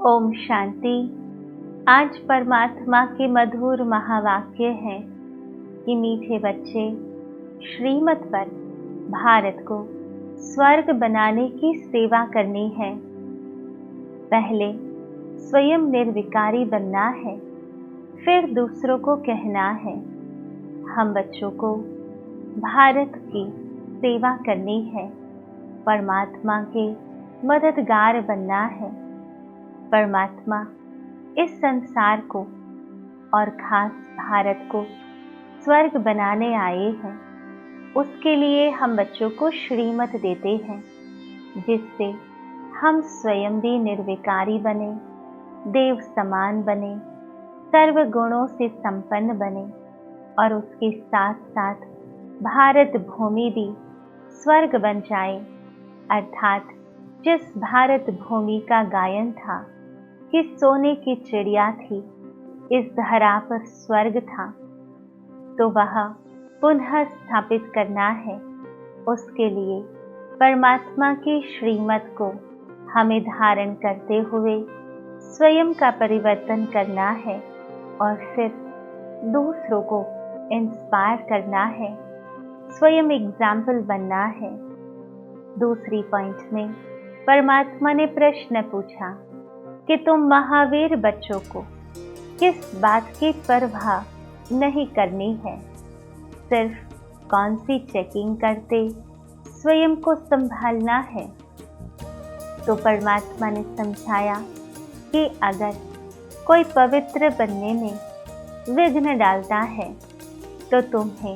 ओम शांति। आज परमात्मा के मधुर महावाक्य है कि मीठे बच्चे, श्रीमत पर भारत को स्वर्ग बनाने की सेवा करनी है। पहले स्वयं निर्विकारी बनना है, फिर दूसरों को कहना है। हम बच्चों को भारत की सेवा करनी है, परमात्मा के मददगार बनना है। परमात्मा इस संसार को और खास भारत को स्वर्ग बनाने आए हैं। उसके लिए हम बच्चों को श्रीमत देते हैं, जिससे हम स्वयं भी निर्विकारी बने, देव समान बने, सर्व गुणों से संपन्न बने और उसके साथ साथ भारत भूमि भी स्वर्ग बन जाए। अर्थात जिस भारत भूमि का गायन था कि सोने की चिड़िया थी, इस धरा पर स्वर्ग था, तो वह पुनः स्थापित करना है। उसके लिए परमात्मा की श्रीमत को हमें धारण करते हुए स्वयं का परिवर्तन करना है और फिर दूसरों को इंस्पायर करना है, स्वयं एग्जाम्पल बनना है। दूसरी पॉइंट में परमात्मा ने प्रश्न पूछा कि तुम महावीर बच्चों को किस बात की परवाह नहीं करनी है, सिर्फ कौन सी चेकिंग करते स्वयं को संभालना है। तो परमात्मा ने समझाया कि अगर कोई पवित्र बनने में विघ्न डालता है तो तुम्हें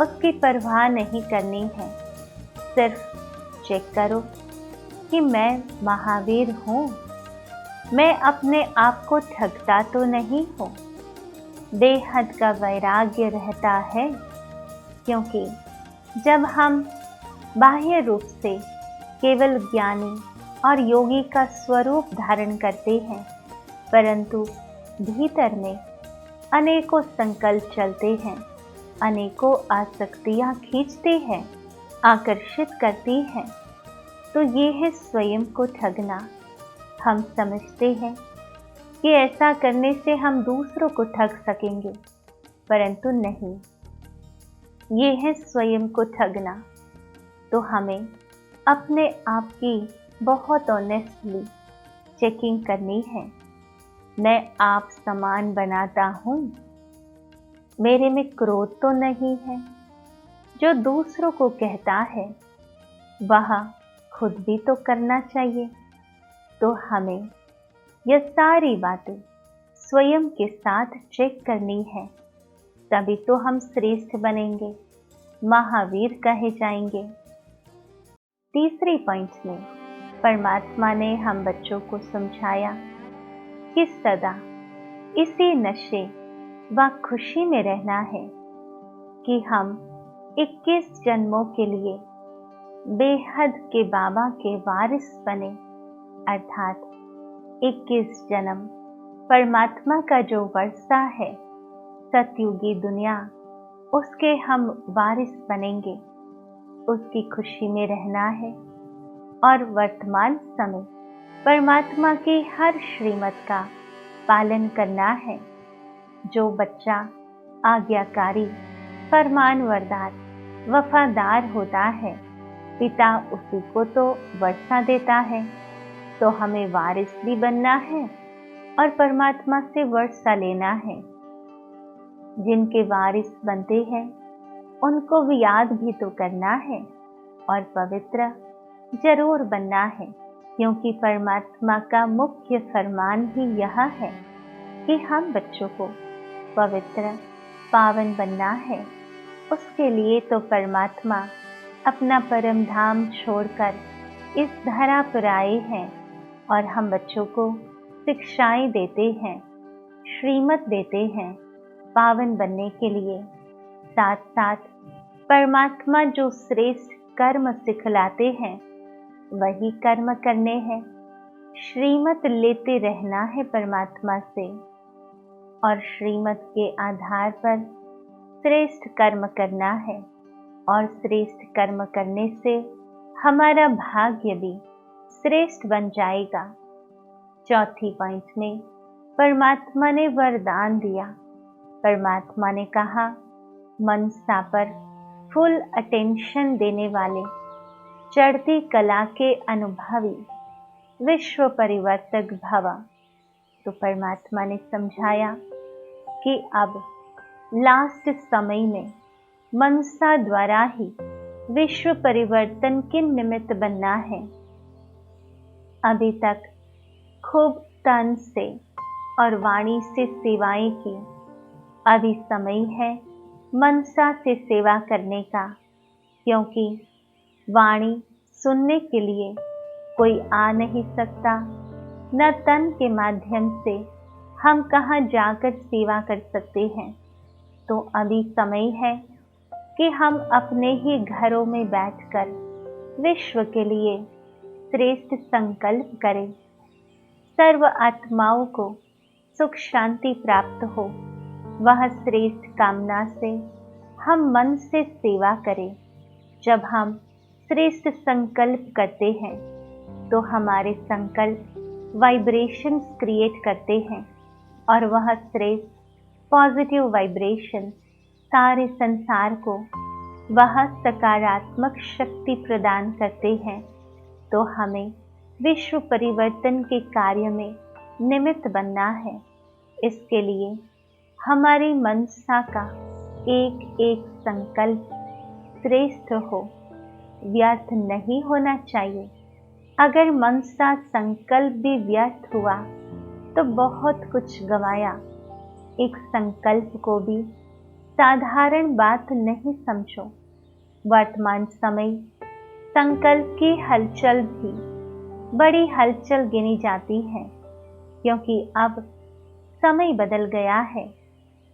उसकी परवाह नहीं करनी है। सिर्फ चेक करो कि मैं महावीर हूँ, मैं अपने आप को ठगता तो नहीं हूँ। बेहद का वैराग्य रहता है, क्योंकि जब हम बाह्य रूप से केवल ज्ञानी और योगी का स्वरूप धारण करते हैं, परंतु भीतर में अनेकों संकल्प चलते हैं, अनेकों आसक्तियाँ खींचते हैं, आकर्षित करती हैं, तो ये है स्वयं को ठगना। हम समझते हैं कि ऐसा करने से हम दूसरों को ठग सकेंगे, परंतु नहीं, ये है स्वयं को ठगना। तो हमें अपने आप की बहुत ऑनेस्टली चेकिंग करनी है। मैं आप समान बनाता हूँ, मेरे में क्रोध तो नहीं है। जो दूसरों को कहता है वह खुद भी तो करना चाहिए। तो हमें यह सारी बातें स्वयं के साथ चेक करनी है, तभी तो हम श्रेष्ठ बनेंगे, महावीर कहे जाएंगे। तीसरी पॉइंट में परमात्मा ने हम बच्चों को समझाया कि सदा इसी नशे व खुशी में रहना है कि हम 21 जन्मों के लिए बेहद के बाबा के वारिस बने। अर्थात 21 जन्म परमात्मा का जो वर्षा है, सतयुगी दुनिया, उसके हम वारिस बनेंगे। उसकी खुशी में रहना है और वर्तमान समय परमात्मा की हर श्रीमत का पालन करना है। जो बच्चा आज्ञाकारी, फरमानबरदार, वफादार होता है, पिता उसी को तो वर्षा देता है। तो हमें वारिस भी बनना है और परमात्मा से वर्षा लेना है। जिनके वारिस बनते हैं उनको भी याद भी तो करना है और पवित्र जरूर बनना है, क्योंकि परमात्मा का मुख्य फरमान ही यह है कि हम बच्चों को पवित्र पावन बनना है। उसके लिए तो परमात्मा अपना परम धाम छोड़कर इस धरा पर आए हैं और हम बच्चों को शिक्षाएं देते हैं, श्रीमत देते हैं पावन बनने के लिए। साथ साथ परमात्मा जो श्रेष्ठ कर्म सिखलाते हैं वही कर्म करने हैं। श्रीमत लेते रहना है परमात्मा से और श्रीमत के आधार पर श्रेष्ठ कर्म करना है और श्रेष्ठ कर्म करने से हमारा भाग्य भी श्रेष्ठ बन जाएगा। चौथी पॉइंट में परमात्मा ने वरदान दिया। परमात्मा ने कहा, मनसा पर फुल अटेंशन देने वाले चढ़ती कला के अनुभवी विश्व परिवर्तक भव। तो परमात्मा ने समझाया कि अब लास्ट समय में मनसा द्वारा ही विश्व परिवर्तन के निमित्त बनना है। अभी तक खूब तन से और वाणी से सेवाएं की, अभी समय है मनसा से सेवा करने का, क्योंकि वाणी सुनने के लिए कोई आ नहीं सकता, न तन के माध्यम से हम कहाँ जाकर सेवा कर सकते हैं। तो अभी समय है कि हम अपने ही घरों में बैठकर विश्व के लिए श्रेष्ठ संकल्प करें। सर्व आत्माओं को सुख शांति प्राप्त हो, वह श्रेष्ठ कामना से हम मन से सेवा करें। जब हम श्रेष्ठ संकल्प करते हैं तो हमारे संकल्प वाइब्रेशंस क्रिएट करते हैं और वह श्रेष्ठ पॉजिटिव वाइब्रेशन सारे संसार को वह सकारात्मक शक्ति प्रदान करते हैं। तो हमें विश्व परिवर्तन के कार्य में निमित्त बनना है। इसके लिए हमारी मनसा का एक एक संकल्प श्रेष्ठ हो, व्यर्थ नहीं होना चाहिए। अगर मनसा संकल्प भी व्यर्थ हुआ तो बहुत कुछ गंवाया। एक संकल्प को भी साधारण बात नहीं समझो। वर्तमान समय संकल्प की हलचल भी बड़ी हलचल गिनी जाती है, क्योंकि अब समय बदल गया है,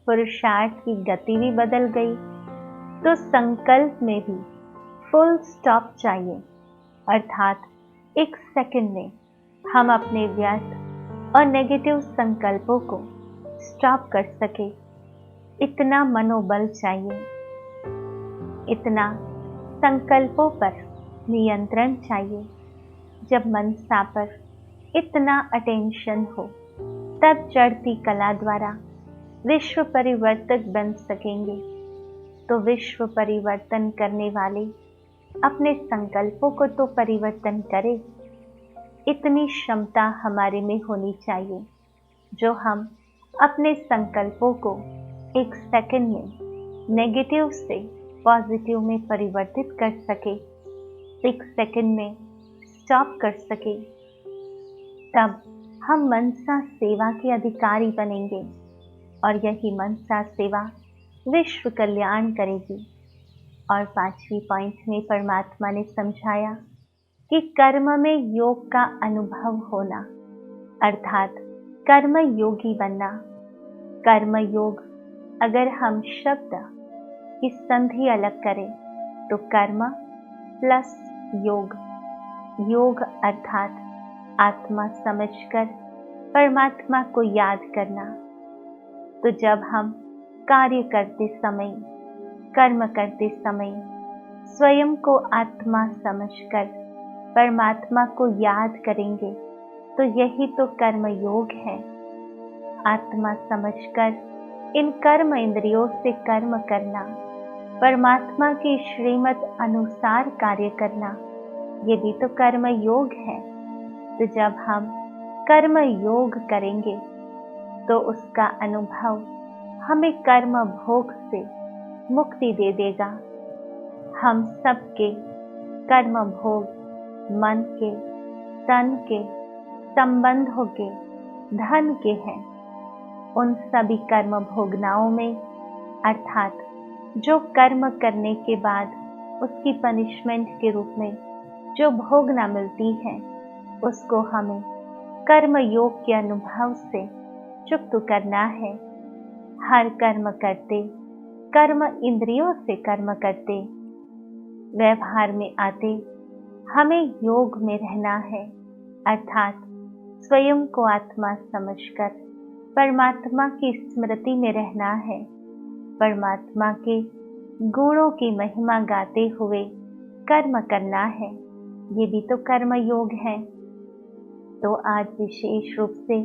पुरुषार्थ की गति भी बदल गई। तो संकल्प में भी फुल स्टॉप चाहिए, अर्थात एक सेकंड में हम अपने व्यर्थ और नेगेटिव संकल्पों को स्टॉप कर सके। इतना मनोबल चाहिए, इतना संकल्पों पर नियंत्रण चाहिए। जब मनसा पर इतना अटेंशन हो, तब चढ़ती कला द्वारा विश्व परिवर्तक बन सकेंगे। तो विश्व परिवर्तन करने वाले अपने संकल्पों को तो परिवर्तन करे। इतनी क्षमता हमारे में होनी चाहिए जो हम अपने संकल्पों को एक सेकंड में नेगेटिव से पॉजिटिव में परिवर्तित कर सके, एक सेकंड में स्टॉप कर सके। तब हम मनसा सेवा के अधिकारी बनेंगे और यही मनसा सेवा विश्व कल्याण करेगी। और 5वीं पॉइंट में परमात्मा ने समझाया कि कर्म में योग का अनुभव होना, अर्थात कर्म योगी बनना। कर्म योग अगर हम शब्द की संधि अलग करें तो कर्म प्लस योग, योग अर्थात आत्मा समझकर परमात्मा को याद करना। तो जब हम कार्य करते समय, कर्म करते समय स्वयं को आत्मा समझकर परमात्मा को याद करेंगे, तो यही तो कर्म योग है। आत्मा समझकर इन कर्म इंद्रियों से कर्म करना, परमात्मा की श्रीमत अनुसार कार्य करना, ये भी तो कर्म योग है। तो जब हम कर्म योग करेंगे तो उसका अनुभव हमें कर्म भोग से मुक्ति दे देगा। हम सबके कर्म भोग मन के, तन के, संबंधों के, धन के हैं। उन सभी कर्म भोगनाओं में, अर्थात जो कर्म करने के बाद उसकी पनिशमेंट के रूप में जो भोगना मिलती है, उसको हमें कर्म योग के अनुभव से चुक्त करना है। हर कर्म करते, कर्म इंद्रियों से कर्म करते, व्यवहार में आते हमें योग में रहना है, अर्थात स्वयं को आत्मा समझकर परमात्मा की स्मृति में रहना है। परमात्मा के गुणों की महिमा गाते हुए कर्म करना है। ये भी तो कर्म योग है। तो आज विशेष रूप से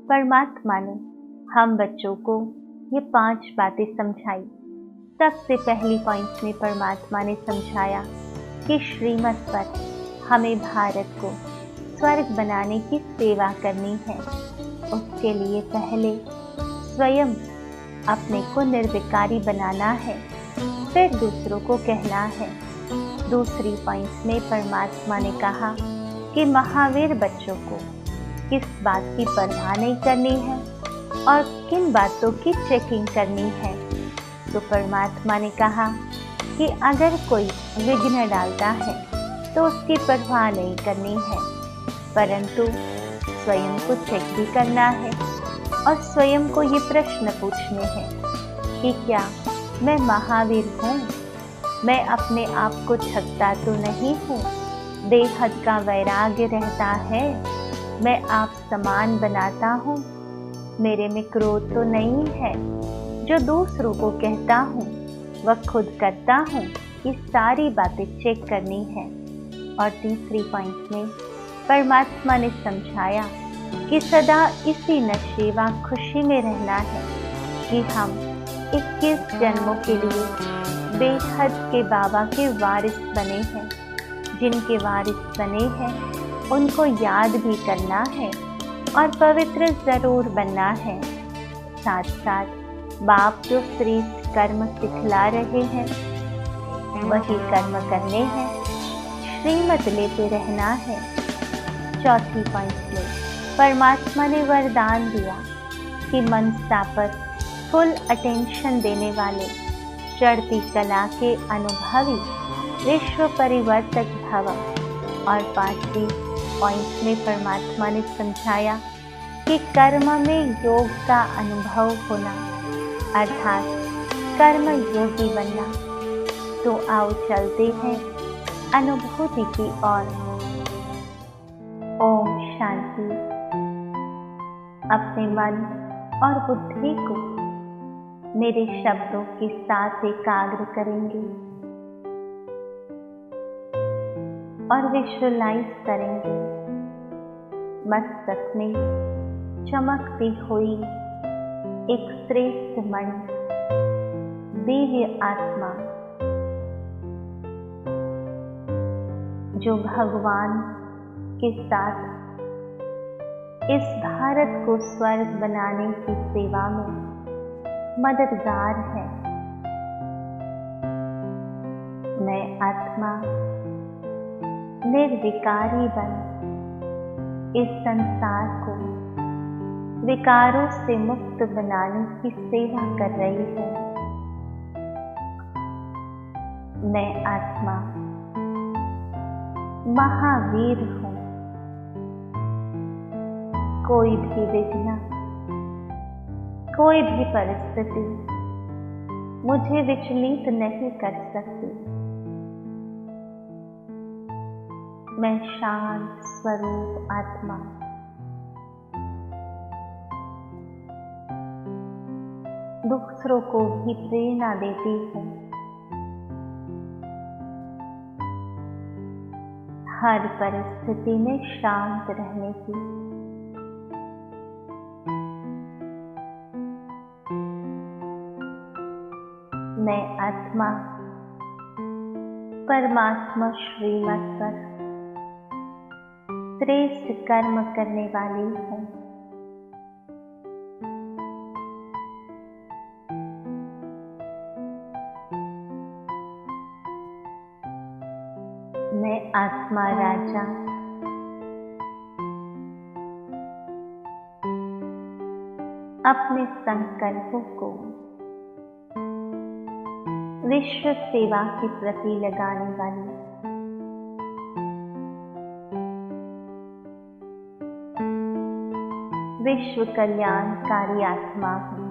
परमात्मा ने हम बच्चों को ये 5 बातें समझाई। सबसे पहली पॉइंट में परमात्मा ने समझाया कि श्रीमत पर हमें भारत को स्वर्ग बनाने की सेवा करनी है। उसके लिए पहले स्वयं अपने को निर्विकारी बनाना है, फिर दूसरों को कहना है। दूसरी पॉइंट में परमात्मा ने कहा कि महावीर बच्चों को किस बात की परवाह नहीं करनी है और किन बातों की चेकिंग करनी है। तो परमात्मा ने कहा कि अगर कोई विघ्न डालता है तो उसकी परवाह नहीं करनी है, परंतु स्वयं को चेक भी करना है और स्वयं को ये प्रश्न पूछने हैं कि क्या मैं महावीर हूँ? मैं अपने आप को ठगता तो नहीं हूँ? बेहद का वैराग्य रहता है? मैं आप समान बनाता हूँ? मेरे में क्रोध तो नहीं है? जो दूसरों को कहता हूँ वह खुद करता हूँ? ये सारी बातें चेक करनी है। और तीसरी पॉइंट में परमात्मा ने समझाया कि सदा इसी नशे व खुशी में रहना है कि हम 21 जन्मों के लिए बेहद के बाबा के वारिस बने हैं। जिनके वारिस बने हैं उनको याद भी करना है और पवित्र जरूर बनना है। साथ साथ बाप जो श्रेष्ठ कर्म सिखला रहे हैं वही कर्म करने हैं, श्रीमत लेते रहना है। चौथी पॉइंट में परमात्मा ने वरदान दिया कि मनसा पर फुल अटेंशन देने वाले चढ़ती कला के अनुभवी विश्व परिवर्तक भव। और 5वीं पॉइंट में परमात्मा ने समझाया कि कर्म में योग का अनुभव होना अर्थात कर्म योगी बनना। तो आओ चलते हैं अनुभूति की ओर। ओम शांति। अपने मन और बुद्धि को मेरे शब्दों के साथ एकाग्र करेंगे और विजुअलाइज करेंगे मस्तक में चमकती हुई एक श्रेष्ठ मणि, दिव्य आत्मा जो भगवान के साथ इस भारत को स्वर्ग बनाने की सेवा में मददगार है। मैं आत्मा निर्विकारी बन इस संसार को विकारों से मुक्त बनाने की सेवा कर रही हूँ। मैं आत्मा महावीर हूँ। कोई भी विघ्न, कोई भी परिस्थिति मुझे विचलित नहीं कर सकती। मैं शांत स्वरूप आत्मा दूसरों को भी प्रेरणा देती हूँ। हर परिस्थिति में शांत रहने की। मैं आत्मा परमात्मा श्रीमत पर श्रेष्ठ कर्म करने वाली हूँ। मैं आत्मा राजा अपने संकल्पों को विश्व सेवा के प्रति लगाने वाली विश्व कल्याणकारी आत्मा हूँ।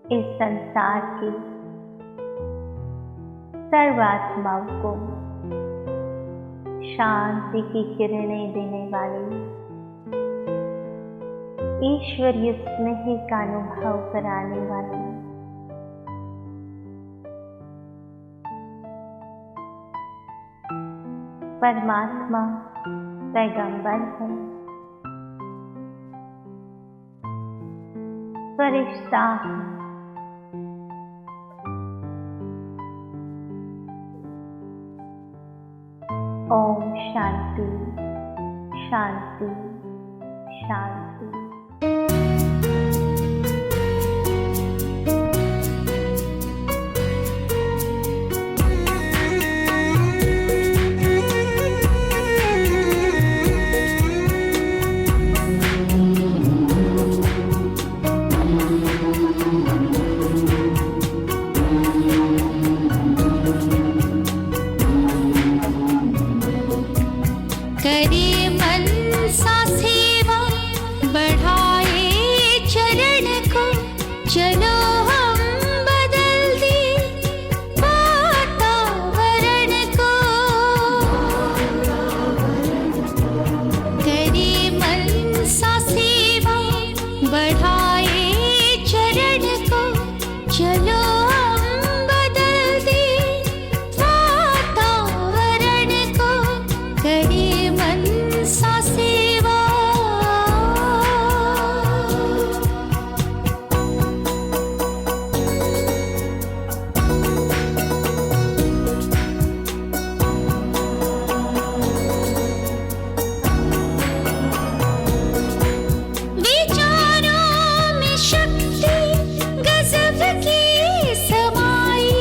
इस संसार की सर्वात्माओं को शांति की किरणें देने वाली ईश्वरीय स्नेह का अनुभव कराने वाली परमात्मा पैगंबर है, फरिश्ता है। ओम शांति शांति शांति। करे मन सा सेवा, बढ़ाए चरण को, चलो हम बदल दे वातावरण को। करे मन सा सेवा, बढ़ाए चरण को, चलो हम बदल दे वातावरण को। करे सा सेवा, विचारों में शक्ति गजब की समाई।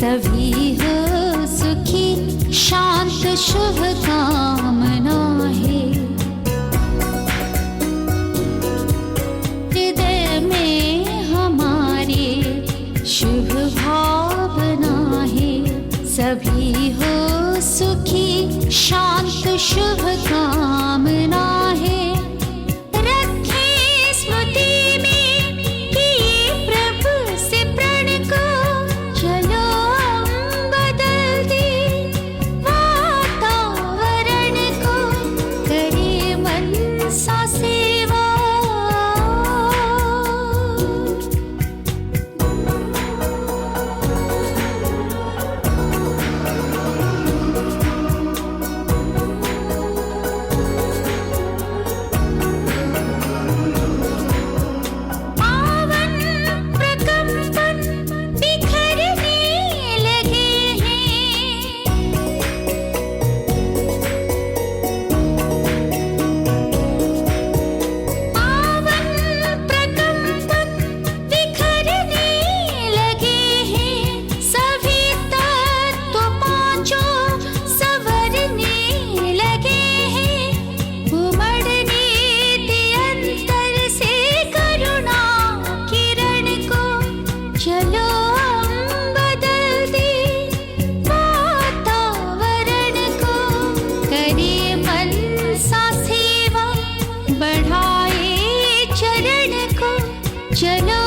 सभी हो सुखी शांत शुभ कामना है। हृदय में हमारे शुभ भावना है। सभी हो सुखी शांत शुभ कामना है। चलो